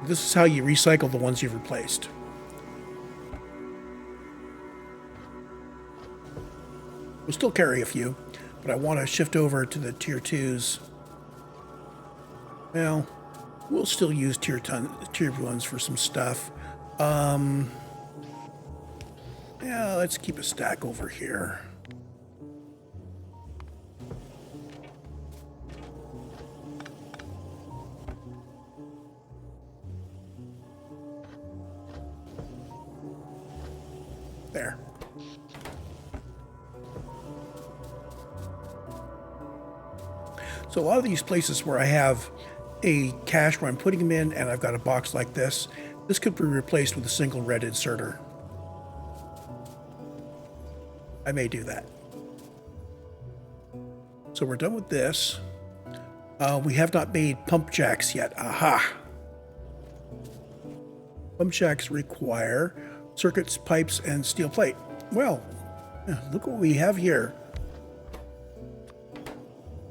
This is how you recycle the ones you've replaced. We'll still carry a few, but I want to shift over to the tier 2s. Well, we'll still use tier 1s for some stuff. Yeah, let's keep a stack over here. There. So a lot of these places where I have a cache where I'm putting them in and I've got a box like this could be replaced with a single red inserter. I may do that. So we're done with this. We have not made pump jacks yet. Aha! Pump jacks require circuits, pipes, and steel plate. Well, look what we have here.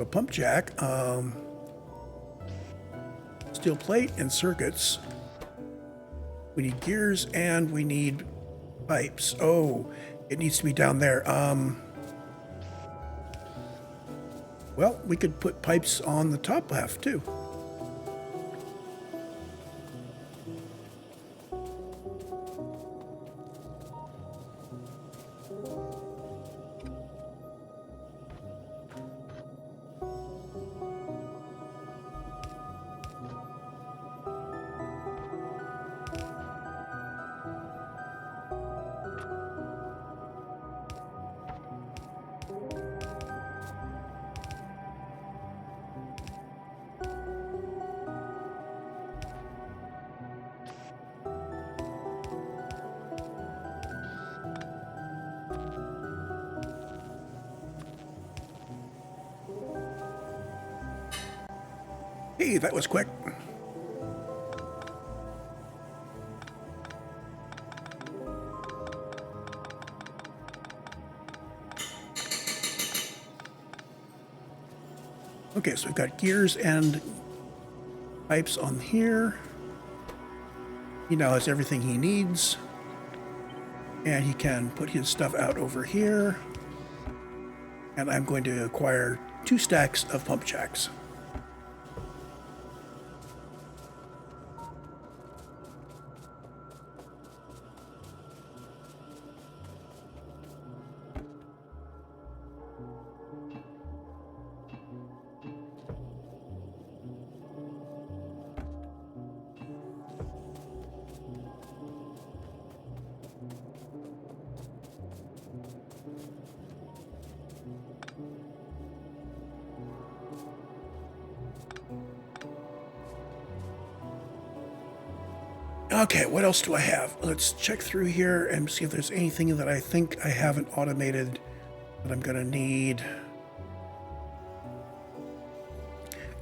A pump jack, steel plate and circuits. We need gears and we need pipes. Oh, it needs to be down there. Well, we could put pipes on the top half too. Hey, that was quick. Okay, so we've got gears and pipes on here. He now has everything he needs. And he can put his stuff out over here. And I'm going to acquire 2 stacks of pump jacks. Okay, what else do I have? Let's check through here and see if there's anything that I think I haven't automated that I'm going to need.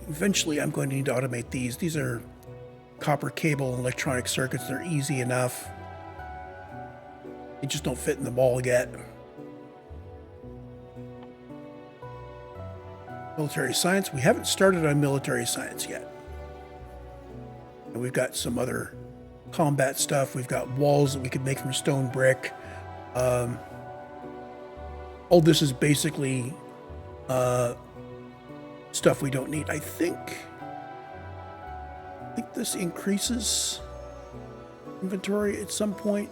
Eventually, I'm going to need to automate these. These are copper cable and electronic circuits. They're easy enough. They just don't fit in the wall yet. Military science. We haven't started on military science yet. And we've got some other combat stuff. We've got walls that we could make from stone brick. All this is basically stuff we don't need. I think this increases inventory at some point.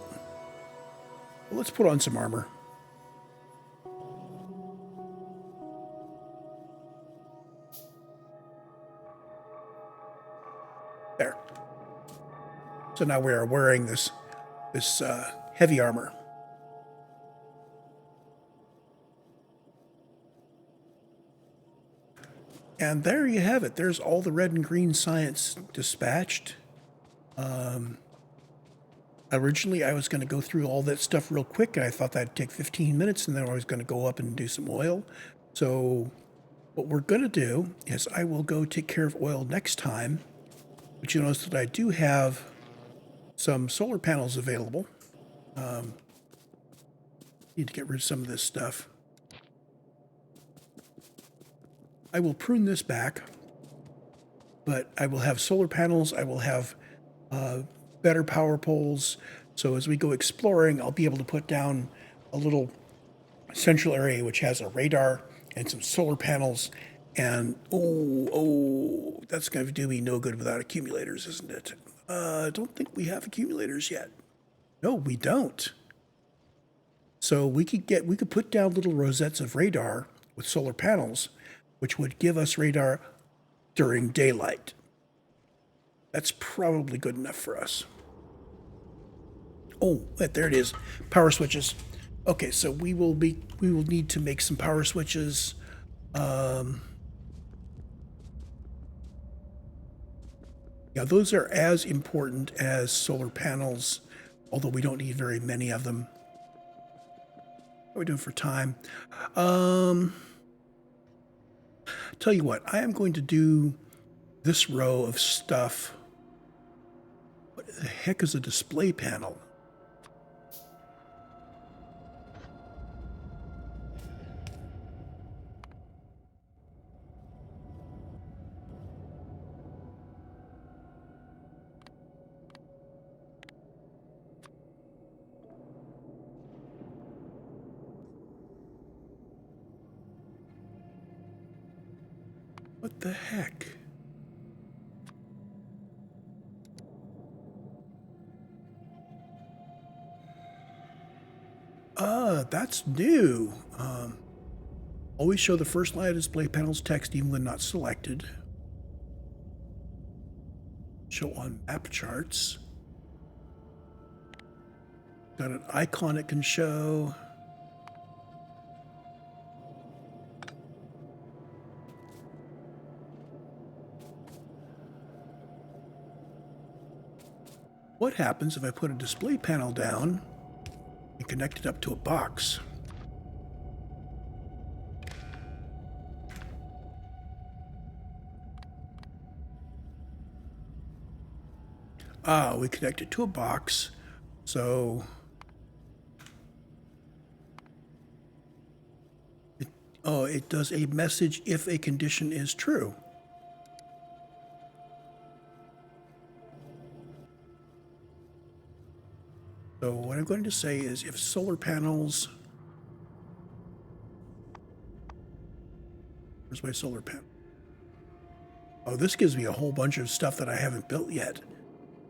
Well, let's put on some armor. There. So now we are wearing this heavy armor. And there you have it. There's all the red and green science dispatched. Originally, I was going to go through all that stuff real quick, and I thought that'd take 15 minutes, and then I was going to go up and do some oil. So what we're going to do is I will go take care of oil next time. But you notice that I do have some solar panels available. Need to get rid of some of this stuff. I will prune this back, but I will have solar panels. I will have better power poles. So as we go exploring, I'll be able to put down a little central area which has a radar and some solar panels. And oh, that's going to do me no good without accumulators, isn't it? I don't think we have accumulators yet. No, we don't. So we could put down little rosettes of radar with solar panels, which would give us radar during daylight. That's probably good enough for us. Oh, there it is. Power switches. Okay, so we will need to make some power switches. Yeah, those are as important as solar panels, although we don't need very many of them. What are we doing for time? Tell you what, I am going to do this row of stuff. What the heck is a display panel? What the heck? That's new. Always show the first line of display panel's text even when not selected. Show on map charts. Got an icon it can show. What happens if I put a display panel down and connect it up to a box? We connect it to a box. So it does a message if a condition is true. So what I'm going to say is if solar panels, where's my solar panel? Oh, this gives me a whole bunch of stuff that I haven't built yet.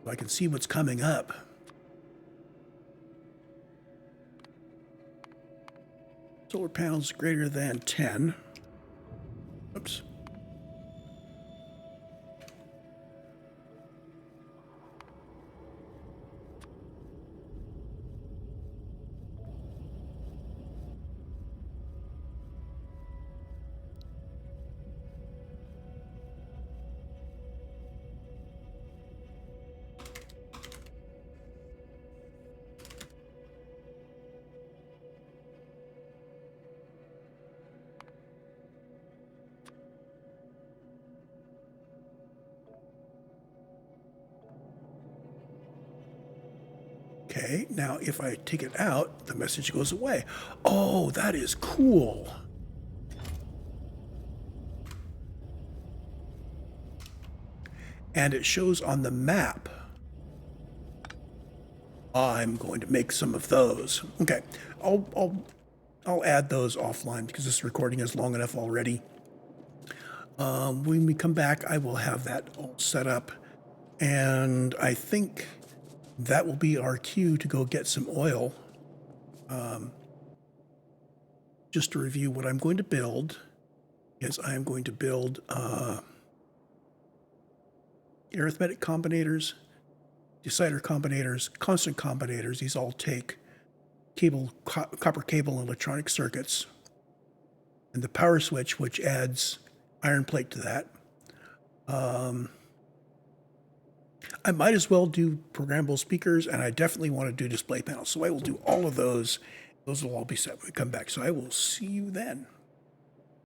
So I can see what's coming up. Solar panels greater than 10. Oops. Okay, now if I take it out, the message goes away. Oh, that is cool. And it shows on the map. I'm going to make some of those. Okay, I'll add those offline because this recording is long enough already. When we come back, I will have that all set up. And I think that will be our cue to go get some oil. Just to review what I'm going to build is I am going to build arithmetic combinators, decider combinators, constant combinators. These all take copper cable and electronic circuits. And the power switch, which adds iron plate to that. I might as well do programmable speakers, and I definitely want to do display panels. So I will do all of those. Those will all be set when we come back. So I will see you then.